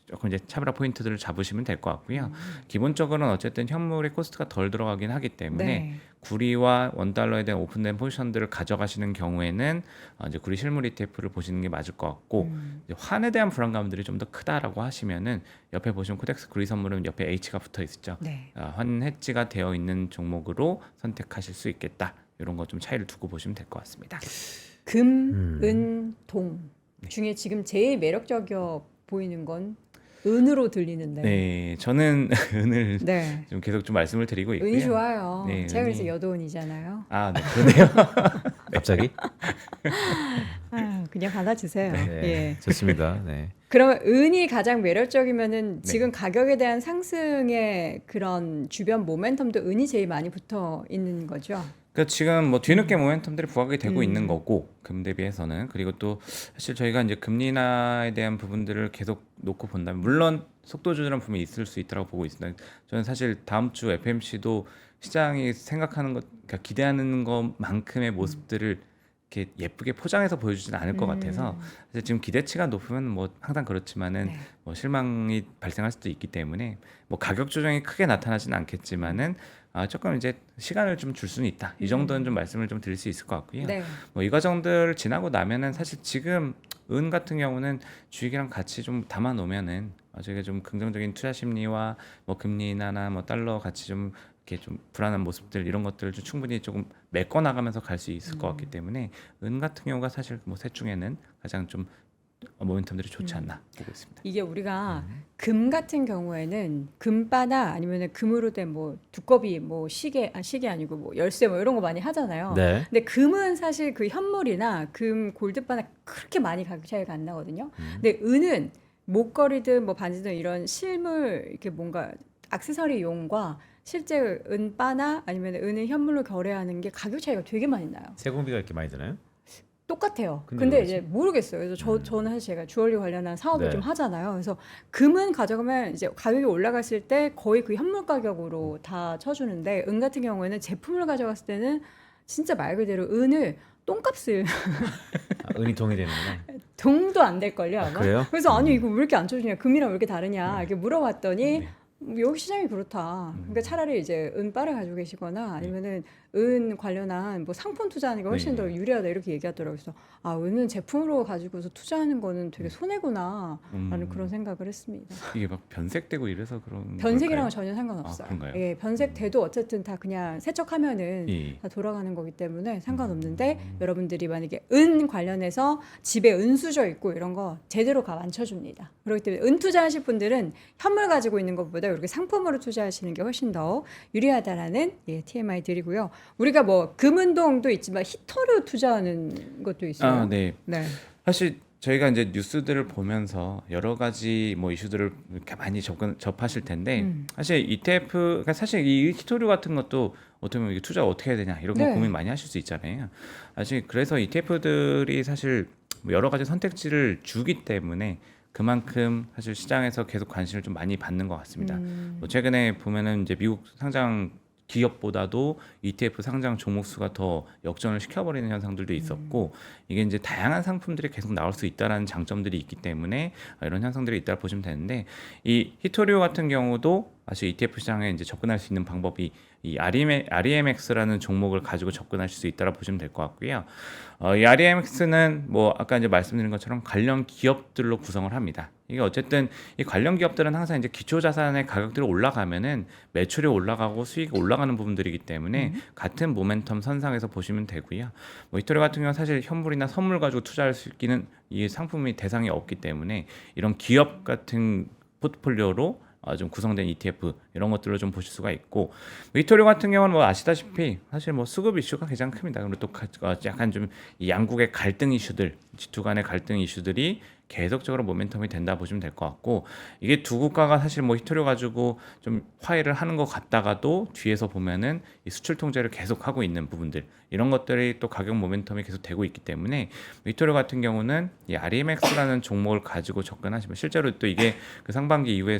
조금 이제 차별화 포인트들을 잡으시면 될 것 같고요. 기본적으로는 어쨌든 현물의 코스트가 덜 들어가긴 하기 때문에 네. 구리와 원달러에 대한 오픈된 포지션들을 가져가시는 경우에는 이제 구리 실물 ETF를 보시는 게 맞을 것 같고 이제 환에 대한 불안감들이 좀 더 크다라고 하시면은 옆에 보시면 코덱스 구리 선물은 옆에 H가 붙어 있죠. 네. 환 해지가 되어 있는 종목으로 선택하실 수 있겠다. 이런 거 좀 차이를 두고 보시면 될 것 같습니다. 금, 은, 동 중에 지금 제일 매력적이어 보이는 건 은으로 들리는데. 네, 저는 은을 네. 좀 계속 좀 말씀을 드리고 있고요. 은이 좋아요. 네, 제가 그래서 은이- 여도은이잖아요. 네, 그러네요. 갑자기? 그냥 받아주세요. 네, 예. 좋습니다. 네. 그러면 은이 가장 매력적이면은 지금 가격에 대한 상승의 그런 주변 모멘텀도 은이 제일 많이 붙어 있는 거죠. 그러니까 지금 뭐 뒤늦게 모멘텀들이 부각이 되고 있는 거고 금 대비해서는 그리고 또 사실 저희가 이제 금리 인하에 대한 부분들을 계속 놓고 본다면 물론 속도 조절은 분명히 있을 수 있다고 보고 있습니다. 저는 사실 다음 주 FMC도 시장이 생각하는 것, 그러니까 기대하는 것만큼의 모습들을 이렇게 예쁘게 포장해서 보여주지는 않을 것 같아서 사실 지금 기대치가 높으면 뭐 항상 그렇지만은 네. 뭐 실망이 발생할 수도 있기 때문에 뭐 가격 조정이 크게 나타나지는 않겠지만은 조금 이제 시간을 좀 줄 수는 있다. 이 정도는 좀 말씀을 좀 드릴 수 있을 것 같고요. 네. 뭐 이 과정들 지나고 나면은 사실 지금 은 같은 경우는 주식이랑 같이 좀 담아 놓으면은 저희가 좀 긍정적인 투자 심리와 뭐 금리 인하나 뭐 달러 같이 좀 이렇게 좀 불안한 모습들 이런 것들을 좀 충분히 조금 메꿔 나가면서 갈 수 있을 것 같기 때문에 은 같은 경우가 사실 뭐 셋 중에는 가장 좀 모멘텀들이 좋지 않나 보고 있습니다. 이게 우리가 금 같은 경우에는 금바나 아니면 금으로 된 뭐 두꺼비 뭐 시계 아니고 뭐 열쇠 뭐 이런 거 많이 하잖아요. 네. 근데 금은 사실 그 현물이나 금 골드바나 그렇게 많이 가격 차이가 안 나거든요. 근데 은은 목걸이든 뭐 반지든 이런 실물 이렇게 뭔가 액세서리용과 실제 은바나 아니면 은을 현물로 거래하는 게 가격 차이가 되게 많이 나요. 세공비가 이렇게 많이 드나요? 똑같아요. 근데 근데 왜 이제 모르겠어요. 그래서 저는 사실 제가 주얼리 관련한 사업을 네. 좀 하잖아요. 그래서 금은 가져가면 이제 가격이 올라갔을 때 거의 그 현물 가격으로 다 쳐주는데 은 같은 경우에는 제품을 가져갔을 때는 진짜 말 그대로 은을 똥값을 은이 동의되는구나. 동도 안 될걸요 아마. 그래요? 그래서 아니 이거 왜 이렇게 안 쳐주냐 금이랑 왜 이렇게 다르냐 이렇게 물어봤더니 네. 여기 시장이 그렇다. 그러니까 차라리 이제 은바를 가지고 계시거나 아니면은 은 관련한 뭐 상품 투자하는 게 훨씬 더 유리하다 이렇게 얘기하더라고요. 그래서 은은 제품으로 가지고서 투자하는 거는 되게 손해구나라는 그런 생각을 했습니다. 이게 막 변색되고 이래서 그런 변색이랑은 걸까요? 전혀 상관없어요. 그런가요? 예, 변색돼도 어쨌든 다 그냥 세척하면은 예. 다 돌아가는 거기 때문에 상관없는데 여러분들이 만약에 은 관련해서 집에 은수저 있고 이런 거 제대로 맞춰줍니다. 그렇기 때문에 은 투자하실 분들은 현물 가지고 있는 것보다 이렇게 상품으로 투자하시는 게 훨씬 더 유리하다라는 TMI 드리고요. 우리가 뭐 금은동도 있지만 히토류 투자하는 것도 있어요. 네. 네. 사실 저희가 이제 뉴스들을 보면서 여러 가지 뭐 이슈들을 이렇게 많이 접하실 텐데 사실 ETF 그러니까 사실 이 히토류 같은 것도 어떻게 보면 이게 투자 어떻게 해야 되냐 이런 거 네. 고민 많이 하실 수 있잖아요. 사실 그래서 ETF들이 사실 뭐 여러 가지 선택지를 주기 때문에 그만큼 사실 시장에서 계속 관심을 좀 많이 받는 것 같습니다. 뭐 최근에 보면은 이제 미국 상장 기업보다도 ETF 상장 종목 수가 더 역전을 시켜버리는 현상들도 있었고 이게 이제 다양한 상품들이 계속 나올 수 있다라는 장점들이 있기 때문에 이런 현상들이 있다 보시면 되는데 이 히토리오 같은 경우도 사실 ETF 시장에 이제 접근할 수 있는 방법이 이 REMX라는 종목을 가지고 접근하실 수 있다라 보시면 될 것 같고요. 이 REMX는 뭐 아까 이제 말씀드린 것처럼 관련 기업들로 구성을 합니다. 이게 어쨌든 이 관련 기업들은 항상 이제 기초 자산의 가격들이 올라가면은 매출이 올라가고 수익이 올라가는 부분들이기 때문에 같은 모멘텀 선상에서 보시면 되고요. 뭐 히토리 같은 경우는 사실 현물이나 선물 가지고 투자할 수 있기는 이 상품이 대상이 없기 때문에 이런 기업 같은 포트폴리오로 좀 구성된 ETF 이런 것들로 좀 보실 수가 있고 히토리 같은 경우는 뭐 아시다시피 사실 뭐 수급 이슈가 가장 큽니다. 그리고 또 약간 좀 이 양국의 갈등 이슈들, G2 간의 갈등 이슈들이 계속적으로 모멘텀이 된다 보시면 될 것 같고 이게 두 국가가 사실 뭐 히토리 가지고 좀 화해를 하는 것 같다가도 뒤에서 보면은 이 수출 통제를 계속 하고 있는 부분들 이런 것들이 또 가격 모멘텀이 계속 되고 있기 때문에 히토리 같은 경우는 이 REMX라는 종목을 가지고 접근하시면 실제로 또 이게 그 상반기 이후에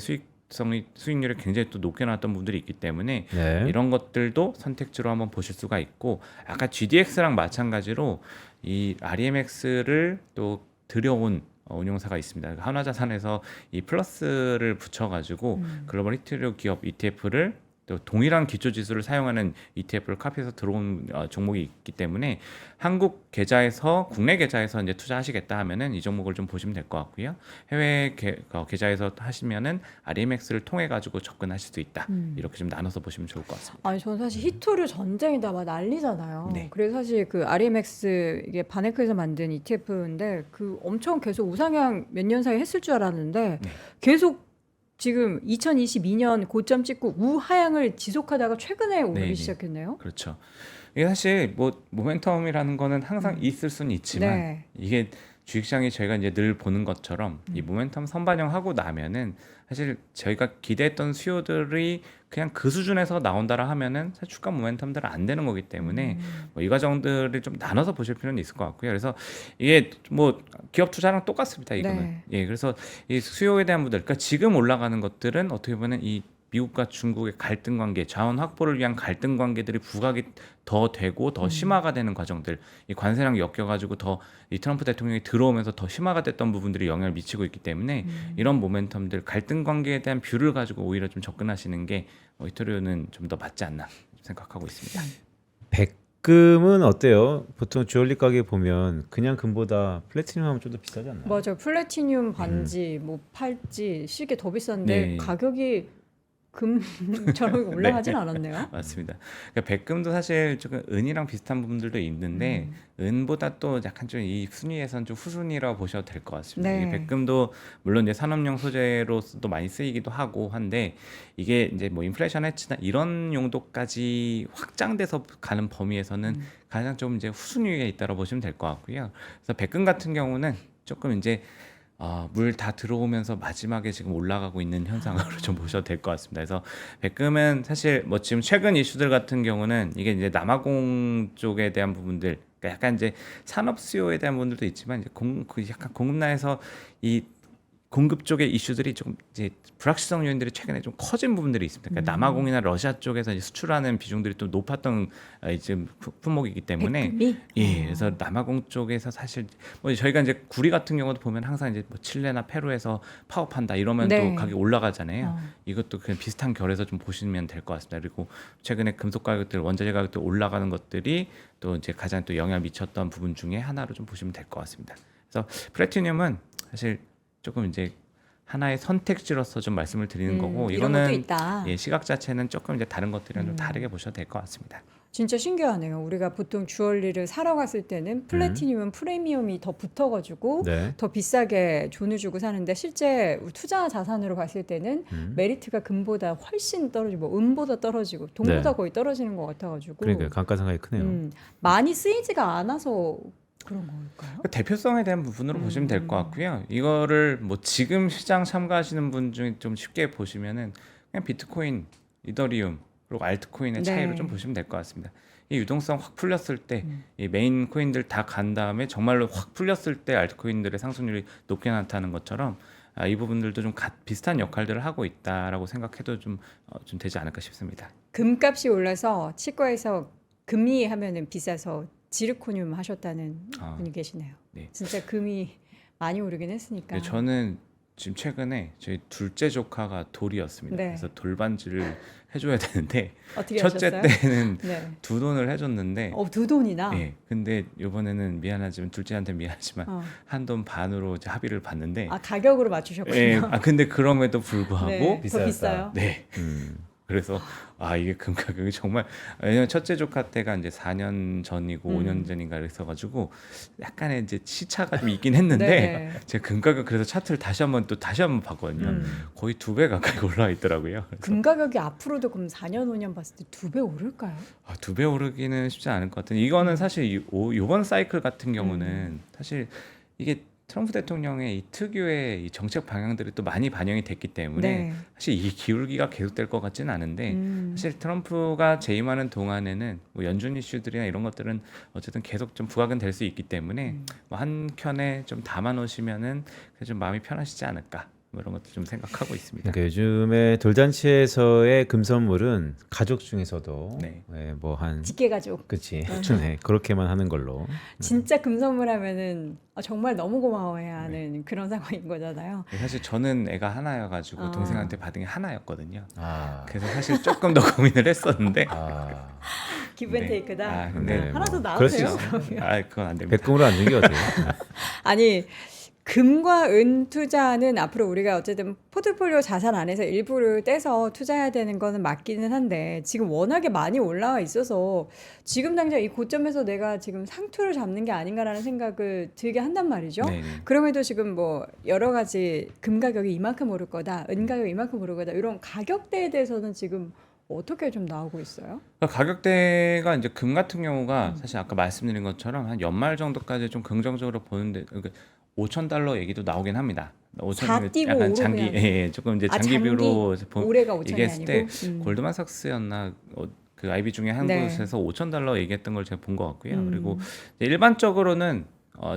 수익률이 굉장히 또 높게 나왔던 분들이 있기 때문에 네. 이런 것들도 선택지로 한번 보실 수가 있고 아까 GDX랑 마찬가지로 이 REMX를 또 들여온 운용사가 있습니다. 한화자산에서 이 플러스를 붙여가지고 글로벌 히토리 기업 ETF를 또 동일한 기초 지수를 사용하는 ETF를 카피해서 들어온 종목이 있기 때문에 한국 계좌에서 국내 계좌에서 이제 투자하시겠다 하면은 이 종목을 좀 보시면 될 것 같고요. 해외 계좌에서 하시면은 REMX를 통해 가지고 접근하실 수 있다. 이렇게 좀 나눠서 보시면 좋을 것 같습니다. 아니 저는 사실 히토류 전쟁이다 막 난리잖아요. 네. 그래서 사실 그 REMX 이게 바네크에서 만든 ETF인데 그 엄청 계속 우상향 몇 년 사이 했을 줄 알았는데 네. 계속 지금 2022년 고점 찍고 우하향을 지속하다가 최근에 오르기 네네. 시작했네요. 그렇죠. 이게 사실 뭐 모멘텀이라는 거는 항상 있을 수는 있지만 네. 이게 주식시장이 저희가 이제 늘 보는 것처럼 이 모멘텀 선반영하고 나면은 사실 저희가 기대했던 수요들이 그냥 그 수준에서 나온다라 하면은 사실 주가 모멘텀들은 안 되는 거기 때문에 뭐 이 과정들을 좀 나눠서 보실 필요는 있을 것 같고요. 그래서 이게 뭐 기업 투자랑 똑같습니다. 이거는 네. 그래서 이 수요에 대한 부분들, 그러니까 지금 올라가는 것들은 어떻게 보면 이 미국과 중국의 갈등 관계, 자원 확보를 위한 갈등 관계들이 부각이 더 되고 더 심화가 되는 과정들, 이 관세랑 엮여가지고 더 이 트럼프 대통령이 들어오면서 더 심화가 됐던 부분들이 영향을 미치고 있기 때문에 이런 모멘텀들, 갈등 관계에 대한 뷰를 가지고 오히려 좀 접근하시는 게 이토리오는 좀 더 맞지 않나 생각하고 있습니다. 백금은 어때요? 보통 주얼리 가게 보면 그냥 금보다 플래티넘 하면 좀 더 비싸지 않나요? 맞아요. 플래티늄 반지, 뭐 팔찌, 시계 더 비싼데 네. 가격이 금처럼 올라가진 않았네요. 맞습니다. 그러니까 백금도 사실 조금 은이랑 비슷한 부분들도 있는데 은보다 또 약간 좀 이 순위에선 좀 후순위라고 보셔도 될 것 같습니다. 네. 이게 백금도 물론 이제 산업용 소재로서도 많이 쓰이기도 하고 한데 이게 이제 뭐 인플레이션 해치나 이런 용도까지 확장돼서 가는 범위에서는 가장 좀 이제 후순위에 있다고 보시면 될 것 같고요. 그래서 백금 같은 경우는 조금 이제 물 다 들어오면서 마지막에 지금 올라가고 있는 현상으로 좀 보셔도 될 것 같습니다. 그래서 백금은 사실 뭐 지금 최근 이슈들 같은 경우는 이게 이제 남아공 쪽에 대한 부분들, 그러니까 약간 이제 산업 수요에 대한 부분들도 있지만 이제 약간 공급난에서 이 공급 쪽의 이슈들이 조금 이제 불확실성 요인들이 최근에 좀 커진 부분들이 있습니다. 그러니까 남아공이나 러시아 쪽에서 이제 수출하는 비중들이 좀 높았던 지금 품목이기 때문에 백금이? 예, 그래서 남아공 쪽에서 사실 뭐 저희가 이제 구리 같은 경우도 보면 항상 이제 뭐 칠레나 페루에서 파업한다 이러면 네. 또 가격이 올라가잖아요. 어. 이것도 그냥 비슷한 결에서 좀 보시면 될 것 같습니다. 그리고 최근에 금속 가격들, 원자재 가격들 올라가는 것들이 또 이제 가장 또 영향을 미쳤던 부분 중에 하나로 좀 보시면 될 것 같습니다. 그래서 플래티늄은 사실 조금 이제 하나의 선택지로서 좀 말씀을 드리는 거고 이런 것도 이거는 있다. 예, 시각 자체는 조금 이제 다른 것들이랑 좀 다르게 보셔도 될 것 같습니다. 진짜 신기하네요. 우리가 보통 주얼리를 사러 갔을 때는 플래티늄은 프리미엄이 더 붙어가지고 네. 더 비싸게 돈을 주고 사는데 실제 투자 자산으로 봤을 때는 메리트가 금보다 훨씬 떨어지고 뭐 은보다 떨어지고 돈보다 네. 거의 떨어지는 것 같아가지고 그러니까 감가상각이 크네요. 많이 쓰이지가 않아서 그런 걸까요? 대표성에 대한 부분으로 보시면 될 것 같고요. 이거를 뭐 지금 시장 참가하시는 분 중에 좀 쉽게 보시면은 그냥 비트코인, 이더리움 그리고 알트코인의 차이로 네. 좀 보시면 될 것 같습니다. 이 유동성 확 풀렸을 때 이 메인 코인들 다 간 다음에 정말로 확 풀렸을 때 알트코인들의 상승률이 높게 나타나는 것처럼 이 부분들도 좀 비슷한 역할들을 하고 있다라고 생각해도 좀 되지 않을까 싶습니다. 금값이 올라서 치과에서 금이 하면은 비싸서 지르코늄 하셨다는 분이 계시네요. 네. 진짜 금이 많이 오르긴 했으니까. 네, 저는 지금 최근에 저희 둘째 조카가 돌이었습니다. 네. 그래서 돌반지를 해줘야 되는데 어떻게 첫째 하셨어요? 때는 네. 두 돈을 해줬는데 두 돈이나. 예, 근데 이번에는 미안하지만 둘째한테 미안하지만 한 돈 반으로 이제 합의를 봤는데 가격으로 맞추셨군요. 예, 근데 그럼에도 불구하고 네, 비싸다. 더 비싸요. 네. 그래서 이게 금 가격이 정말 왜냐면 첫째 조카 때가 이제 4년 전이고 5년 전인가 그랬어가지고 약간의 이제 시차가 좀 있긴 했는데 네. 제가 금 가격 그래서 차트를 다시 한번 봤거든요. 거의 2배 가까이 올라와 있더라고요. 그래서 금 가격이 앞으로도 그럼 4년 5년 봤을 때 2배 오를까요? 2배 오르기는 쉽지 않을 것 같은데 이거는 사실 이번 사이클 같은 경우는 사실 이게 트럼프 대통령의 이 특유의 이 정책 방향들이 또 많이 반영이 됐기 때문에 네. 사실 이 기울기가 계속될 것 같지는 않은데 사실 트럼프가 재임하는 동안에는 뭐 연준 이슈들이나 이런 것들은 어쨌든 계속 좀 부각은 될 수 있기 때문에 뭐 한켠에 좀 담아 놓으시면은 좀 마음이 편하시지 않을까 뭐 이런 것도 좀 생각하고 있습니다. 그러니까 요즘에 돌잔치에서의 금선물은 가족 중에서도 네. 뭐한 직계 가족. 그치 네, 그렇게만 하는 걸로. 진짜 금 선물하면은 정말 너무 고마워해야 하는 그런 상황인 거잖아요. 사실 저는 애가 하나여가지고 아. 동생한테 받은 게 하나였거든요. 아, 그래서 사실 조금 더 고민을 했었는데 기브앤테이크다. 근데 네, 하나 더 뭐 나오세요. 그럴 수 그건 안 됩니다. 백금으로 안 주는 게 어때요? 아니 금과 은 투자는 앞으로 우리가 어쨌든 포트폴리오 자산 안에서 일부를 떼서 투자해야 되는 거는 맞기는 한데 지금 워낙에 많이 올라와 있어서 지금 당장 이 고점에서 내가 지금 상투를 잡는 게 아닌가라는 생각을 들게 한단 말이죠. 네네. 그럼에도 지금 뭐 여러 가지 금 가격이 이만큼 오를 거다, 은 가격이 이만큼 오를 거다 이런 가격대에 대해서는 지금 어떻게 좀 나오고 있어요? 그러니까 가격대가 이제 금 같은 경우가 사실 아까 말씀드린 것처럼 한 연말 정도까지 좀 긍정적으로 보는데 그러니까 $5,000 얘기도 나오긴 합니다. 5,000 뛰고 약간 오르면. 조금 이제 장기뷰로 올해가 5천이 얘기했을 때 아니고 골드만삭스였나 그 IB 중에 한 네. 곳에서 $5,000 얘기했던 걸 제가 본 것 같고요. 그리고 일반적으로는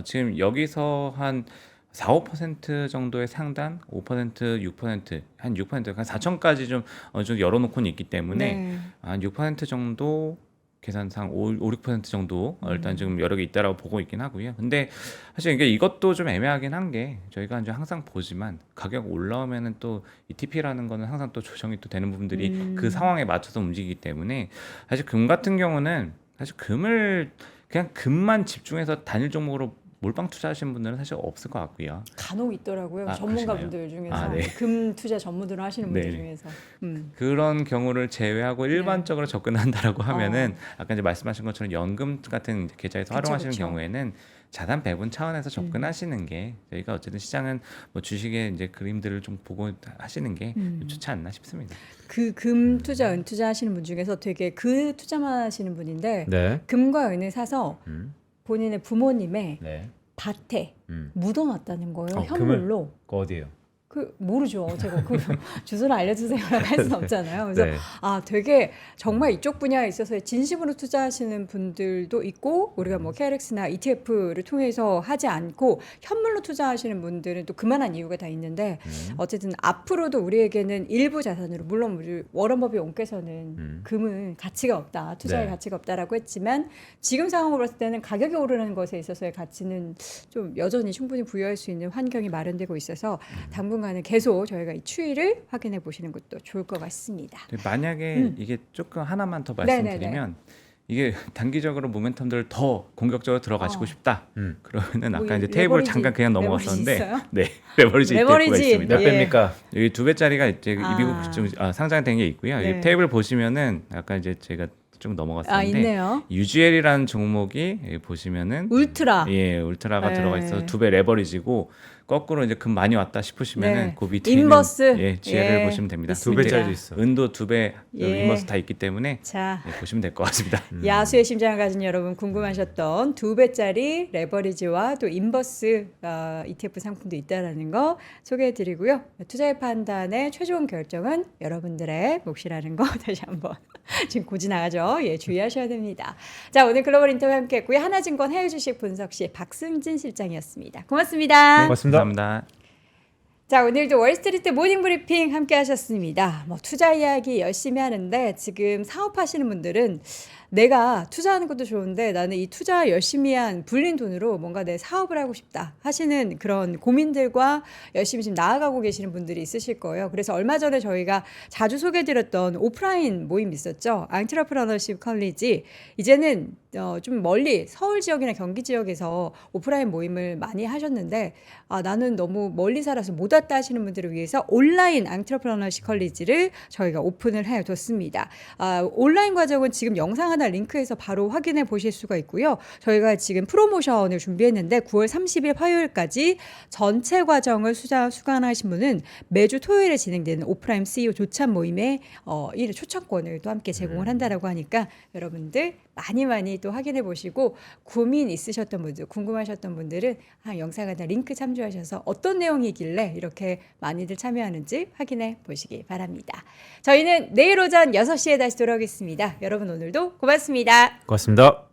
지금 여기서 한 4~5% 정도의 상단, 5%, 6%, 한 6%, 한 4천까지 좀 어느 정도 열어놓고는 있기 때문에 네. 한 6% 정도 계산상 5~6% 정도 일단 지금 여러 개 있다라고 보고 있긴 하고요. 근데 사실 이게 이것도 좀 애매하긴 한 게 저희가 이제 항상 보지만 가격 올라오면은 또 ETP라는 거는 항상 또 조정이 또 되는 부분들이 그 상황에 맞춰서 움직이기 때문에 사실 금 같은 경우는 사실 금을 그냥 금만 집중해서 단일 종목으로 몰빵 투자하시는 분들은 사실 없을 것 같고요. 간혹 있더라고요. 아, 전문가분들 중에서 아, 네. 금 투자 전문으로 하시는 분들 네. 중에서. 그런 경우를 제외하고 일반적으로 접근한다라고 하면은 아까 이제 말씀하신 것처럼 연금 같은 계좌에서 그쵸, 활용하시는 그쵸. 경우에는 자산 배분 차원에서 접근하시는 게 저희가 어쨌든 시장은 뭐 주식의 이제 그림들을 좀 보고 하시는 게 좋지 않나 싶습니다. 그 금 투자, 은 투자 하시는 분 중에서 되게 그 투자만 하시는 분인데 네. 금과 은을 사서 음. 본인의 부모님의 네. 밭에 음. 묻어놨다는 거예요. 금을? 현물로. 그 어디예요? 그 모르죠. 제가 그 주소를 알려주세요라고 할 수는 없잖아요. 그래서 네. 아 되게 정말 이쪽 분야에 있어서 진심으로 투자하시는 분들도 있고 우리가 뭐 KRX나 ETF를 통해서 하지 않고 현물로 투자하시는 분들은 또 그만한 이유가 다 있는데 어쨌든 앞으로도 우리에게는 일부 자산으로 물론 우리 워런 버핏 원께서는 금은 가치가 없다, 투자의 네. 가치가 없다라고 했지만 지금 상황으로 봤을 때는 가격이 오르는 것에 있어서의 가치는 좀 여전히 충분히 부여할 수 있는 환경이 마련되고 있어서 당분간은 계속 저희가 이 추이를 확인해 보시는 것도 좋을 것 같습니다. 근데 만약에 이게 조금 하나만 더 말씀드리면 이게 단기적으로 모멘텀들을 더 공격적으로 들어가시고 싶다. 그러면은 아까 뭐 이제 이 테이블 레버리지, 잠깐 그냥 레버리지 넘어갔었는데 있어요? 네 레버리지 ETF가 있습니다. 몇 예. 배입니까? 여기 2배짜리가 이제 아. 미국 좀 상장된 게 있고요. 네. 이 테이블 보시면은 아까 이제 제가 좀 아 넘어갔었는데 있네요. UGL이라는 종목이 여기 보시면은 울트라. 예 울트라가 네. 들어가 있어서 2배 레버리지고 거꾸로 이제 금 많이 왔다 싶으시면은 네. 그 밑에 있는 인버스. 예 GL을 예. 보시면 됩니다. 있습니다. 2배짜리도 있어. 은도 2배 예. 인버스 다 있기 때문에 자. 예, 보시면 될 것 같습니다. 야수의 심장을 가진 여러분 궁금하셨던 2배짜리 레버리지와 또 인버스 ETF 상품도 있다라는 거 소개해드리고요. 투자의 판단의 최종 결정은 여러분들의 몫이라는 거 다시 한번 지금 고지 나가죠. 예, 주의하셔야 됩니다. 자, 오늘 글로벌 인터뷰 함께했고요. 하나증권 해외 주식 분석실 박승진 실장이었습니다. 고맙습니다. 고맙습니다. 감사합니다. 자, 오늘도 월스트리트 모닝 브리핑 함께 하셨습니다. 뭐 투자 이야기 열심히 하는데 지금 사업하시는 분들은 내가 투자하는 것도 좋은데 나는 이 투자 열심히 한 불린 돈으로 뭔가 내 사업을 하고 싶다 하시는 그런 고민들과 열심히 지금 나아가고 계시는 분들이 있으실 거예요. 그래서 얼마 전에 저희가 자주 소개해드렸던 오프라인 모임 있었죠. 엔트러프러너십 컬리지. 이제는 좀 멀리 서울 지역이나 경기 지역에서 오프라인 모임을 많이 하셨는데 나는 너무 멀리 살아서 못 왔다 하시는 분들을 위해서 온라인 엔트러프러너십 컬리지를 저희가 오픈을 해뒀습니다. 온라인 과정은 지금 영상 하나 링크해서 바로 확인해 보실 수가 있고요. 저희가 지금 프로모션을 준비했는데 9월 30일 화요일까지 전체 과정을 수강하신 분은 매주 토요일에 진행되는 오프라인 CEO 조찬 모임에 1회 초청권을 또 함께 제공을 한다라고 하니까 여러분들 많이 또 확인해 보시고 고민 있으셨던 분들, 궁금하셨던 분들은 영상 하나 링크 참조하셔서 어떤 내용이길래 이렇게 많이들 참여하는지 확인해 보시기 바랍니다. 저희는 내일 오전 6시에 다시 돌아오겠습니다. 여러분 오늘도 고맙습니다. 고맙습니다.